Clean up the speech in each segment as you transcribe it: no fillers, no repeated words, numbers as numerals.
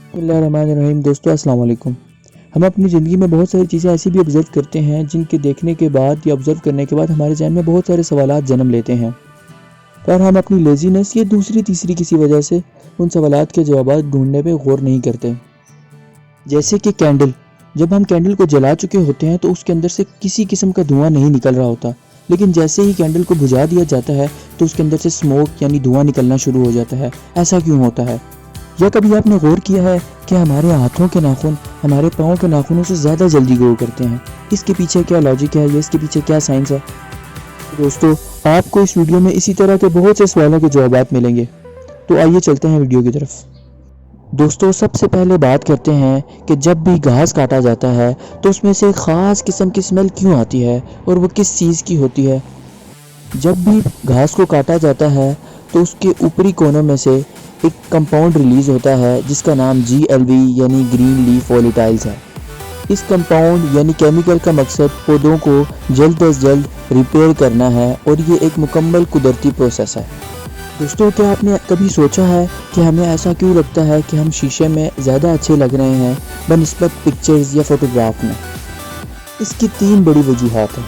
बिस्मिल्लाहिर्रहमानिर्रहीम। दोस्तों अस्सलाम वालेकुम। हम अपनी ज़िंदगी में बहुत सारी चीज़ें ऐसी भी ऑब्ज़र्व करते हैं जिनके देखने के बाद या ऑब्ज़र्व करने के बाद हमारे ज़हन में बहुत सारे सवालात जन्म लेते हैं, पर हम अपनी लेज़ीनेस या दूसरी तीसरी किसी वजह से उन सवालात के जवाबात ढूंढने पे गौर नहीं करते। जैसे कि कैंडल, जब हम कैंडल को जला चुके होते हैं तो उसके अंदर से किसी किस्म का धुआं नहीं निकल रहा होता, लेकिन जैसे ही कैंडल को बुझा दिया जाता है तो उसके अंदर से स्मोक यानी धुआं निकलना शुरू हो जाता है। ऐसा क्यों होता है? या कभी आपने गौर किया है कि हमारे हाथों के नाखून हमारे पाँव के नाखूनों से ज़्यादा जल्दी ग्रो करते हैं? इसके पीछे क्या लॉजिक है या इसके पीछे क्या साइंस है? दोस्तों, आपको इस वीडियो में इसी तरह के बहुत से सवालों के जवाब मिलेंगे, तो आइए चलते हैं वीडियो की तरफ। दोस्तों, सबसे पहले बात करते हैं कि जब भी घास काटा जाता है तो उसमें से ख़ास किस्म की स्मेल क्यों आती है और वो किस चीज़ की होती है। जब भी घास को काटा जाता है तो उसके ऊपरी कोनों में से एक कंपाउंड रिलीज़ होता है जिसका नाम GLV यानी ग्रीन लीफ वोलेटाइल्स है। इस कंपाउंड यानी केमिकल का मकसद पौधों को जल्द अज जल्द रिपेयर करना है और ये एक मुकम्मल कुदरती प्रोसेस है। दोस्तों, क्या आपने कभी सोचा है कि हमें ऐसा क्यों लगता है कि हम शीशे में ज़्यादा अच्छे लग रहे हैं बनिस्बत पिक्चर्स या फोटोग्राफ में? इसकी 3 बड़ी वजूहात हैं।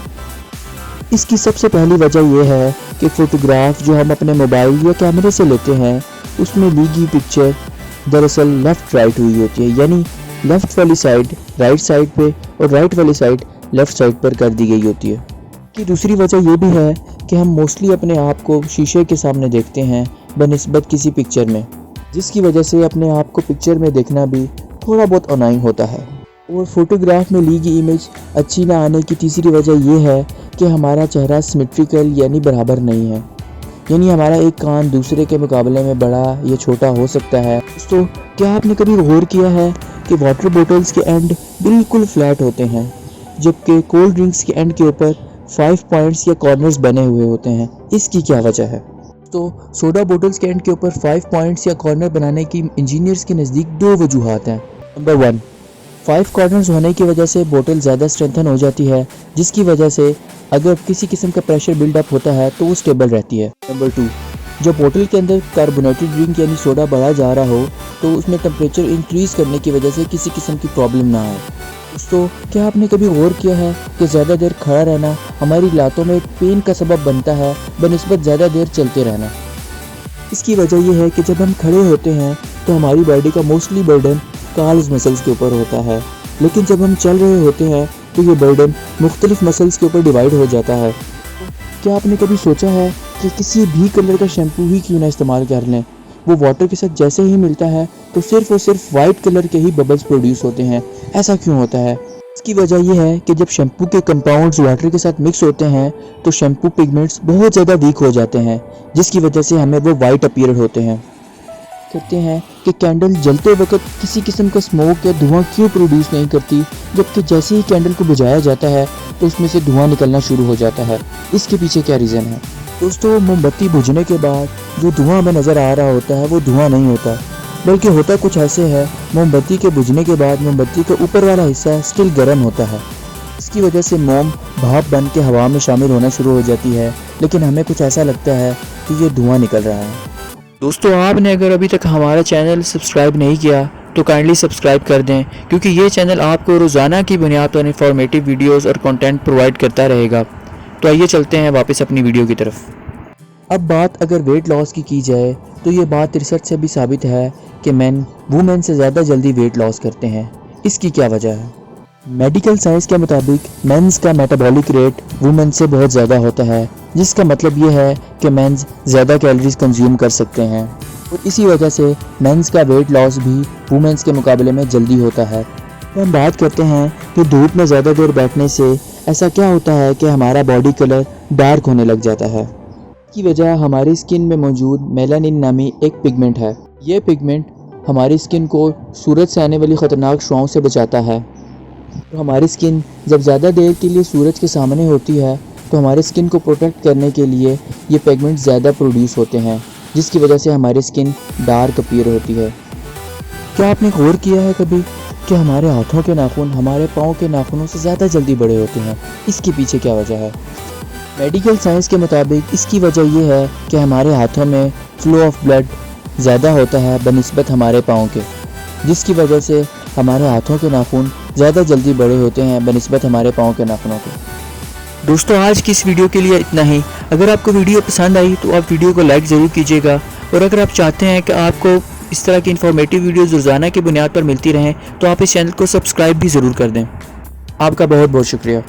इसकी सबसे पहली वजह यह है कि फ़ोटोग्राफ जो हम अपने मोबाइल या कैमरे से लेते हैं उसमें ली गई पिक्चर दरअसल लेफ़्ट राइट हुई होती है, यानी लेफ़्ट वाली साइड राइट साइड पे और राइट वाली साइड लेफ़्ट साइड पर कर दी गई होती है। कि दूसरी वजह यह भी है कि हम मोस्टली अपने आप को शीशे के सामने देखते हैं बनिस्बत किसी पिक्चर में, जिसकी वजह से अपने आप को पिक्चर में देखना भी थोड़ा बहुत अनाइंग होता है। और फोटोग्राफ में ली गई इमेज अच्छी ना आने की तीसरी वजह यह है कि हमारा चेहरा सिमेट्रिकल यानी बराबर नहीं है, यानी हमारा एक कान दूसरे के मुकाबले में बड़ा या छोटा हो सकता है। तो क्या आपने कभी गौर किया है कि वाटर बोतल्स के एंड बिल्कुल फ्लैट होते हैं जबकि कोल्ड ड्रिंक्स के एंड के ऊपर 5 पॉइंट्स या कॉर्नर्स बने हुए होते हैं? इसकी क्या वजह है? तो सोडा बोतल्स के एंड के ऊपर 5 पॉइंट्स या कॉर्नर बनाने की इंजीनियर्स के नज़दीक 2 वजूहात हैं। नंबर 1, 5 कॉर्नर्स होने की वजह से बोतल ज़्यादा स्ट्रेंथन हो जाती है, जिसकी वजह से अगर किसी किस्म का प्रेशर बिल्डअप होता है तो वो स्टेबल रहती है। नंबर 2, जब बोतल के अंदर कार्बोनेटेड ड्रिंक यानी सोडा बढ़ा जा रहा हो तो उसमें टेम्परेचर इंक्रीज़ करने की वजह से किसी किस्म की प्रॉब्लम ना आए। दोस्तों, क्या आपने कभी गौर किया है कि ज़्यादा देर खड़ा रहना हमारी लातों में पेन का सबब बनता है बनिस्बत ज़्यादा देर चलते रहना? इसकी वजह यह है कि जब हम खड़े होते हैं तो हमारी बॉडी का मोस्टली बर्डन काल्स मसल्स के ऊपर होता है, लेकिन जब हम चल रहे होते हैं तो ये बर्डन मुख्तलिफ मसल्स के ऊपर डिवाइड हो जाता है। क्या आपने कभी सोचा है कि किसी भी कलर का शैम्पू ही क्यों ना इस्तेमाल कर लें, वो वाटर के साथ जैसे ही मिलता है तो सिर्फ और सिर्फ वाइट कलर के ही बबल्स प्रोड्यूस होते हैं? ऐसा क्यों होता है? इसकी वजह यह है कि जब शैम्पू के कंपाउंड्स वाटर के साथ मिक्स होते हैं तो शैम्पू पिगमेंट्स बहुत ज़्यादा वीक हो जाते हैं, जिसकी वजह से हमें वो वाइट अपीयर होते हैं। कहते हैं कि कैंडल जलते वक्त किसी किस्म का स्मोक या धुआं क्यों प्रोड्यूस नहीं करती, जबकि जैसे ही कैंडल को बुझाया जाता है तो उसमें से धुआं निकलना शुरू हो जाता है? इसके पीछे क्या रीज़न है? दोस्तों, मोमबत्ती बुझने के बाद जो धुआं हमें नज़र आ रहा होता है वो धुआं नहीं होता, बल्कि होता कुछ ऐसे है। मोमबत्ती के बुझने के बाद मोमबत्ती का ऊपर वाला हिस्सा स्टिल गर्म होता है। इसकी वजह से मोम भाप बन के हवा में शामिल होना शुरू हो जाती है, लेकिन हमें कुछ ऐसा लगता है कि ये धुआं निकल रहा है। दोस्तों, आपने अगर अभी तक हमारा चैनल सब्सक्राइब नहीं किया तो काइंडली सब्सक्राइब कर दें, क्योंकि ये चैनल आपको रोज़ाना की बुनियाद पर इंफॉर्मेटिव वीडियोस और कंटेंट प्रोवाइड करता रहेगा। तो आइए चलते हैं वापस अपनी वीडियो की तरफ। अब बात अगर वेट लॉस की जाए तो ये बात रिसर्च से भी साबित है कि मेन वुमेन से ज़्यादा जल्दी वेट लॉस करते हैं। इसकी क्या वजह है? मेडिकल साइंस के मुताबिक मेंस का मेटाबॉलिक रेट वुमेन से बहुत ज़्यादा होता है, जिसका मतलब ये है कि मेंस ज़्यादा कैलोरीज कंज्यूम कर सकते हैं और इसी वजह से मेंस का वेट लॉस भी वुमेन्स के मुकाबले में जल्दी होता है। तो हम बात करते हैं कि धूप में ज़्यादा देर बैठने से ऐसा क्या होता है कि हमारा बॉडी कलर डार्क होने लग जाता है। की वजह हमारी स्किन में मौजूद मेलानिन नामी एक पिगमेंट है। ये पिगमेंट हमारी स्किन को सूरज से आने वाली ख़तरनाक शुआओं से बचाता है। तो हमारी स्किन जब ज़्यादा देर के लिए सूरज के सामने होती है तो हमारी स्किन को प्रोटेक्ट करने के लिए ये पिगमेंट ज़्यादा प्रोड्यूस होते हैं, जिसकी वजह से हमारी स्किन डार्क अपीयर होती है। क्या आपने गौर किया है कभी कि हमारे हाथों के नाखून हमारे पाँव के नाखूनों से ज़्यादा जल्दी बड़े होते हैं? इसके पीछे क्या वजह है? मेडिकल साइंस के मुताबिक इसकी वजह यह है कि हमारे हाथों में फ्लो ऑफ ब्लड ज़्यादा होता है बनिस्बत हमारे पाँव के। جس کی وجہ سے ہمارے ہاتھوں کے ناخن زیادہ جلدی بڑے ہوتے ہیں بنسبت ہمارے پاؤں کے ناخنوں کے۔ دوستو آج کی اس ویڈیو کے لیے اتنا ہی۔ اگر آپ کو ویڈیو پسند آئی تو آپ ویڈیو کو لائک ضرور کیجیے گا، اور اگر آپ چاہتے ہیں کہ آپ کو اس طرح کی انفارمیٹیو ویڈیوز روزانہ کی بنیاد پر ملتی رہیں تو آپ اس چینل کو سبسکرائب بھی ضرور کر دیں۔ آپ کا بہت بہت شکریہ۔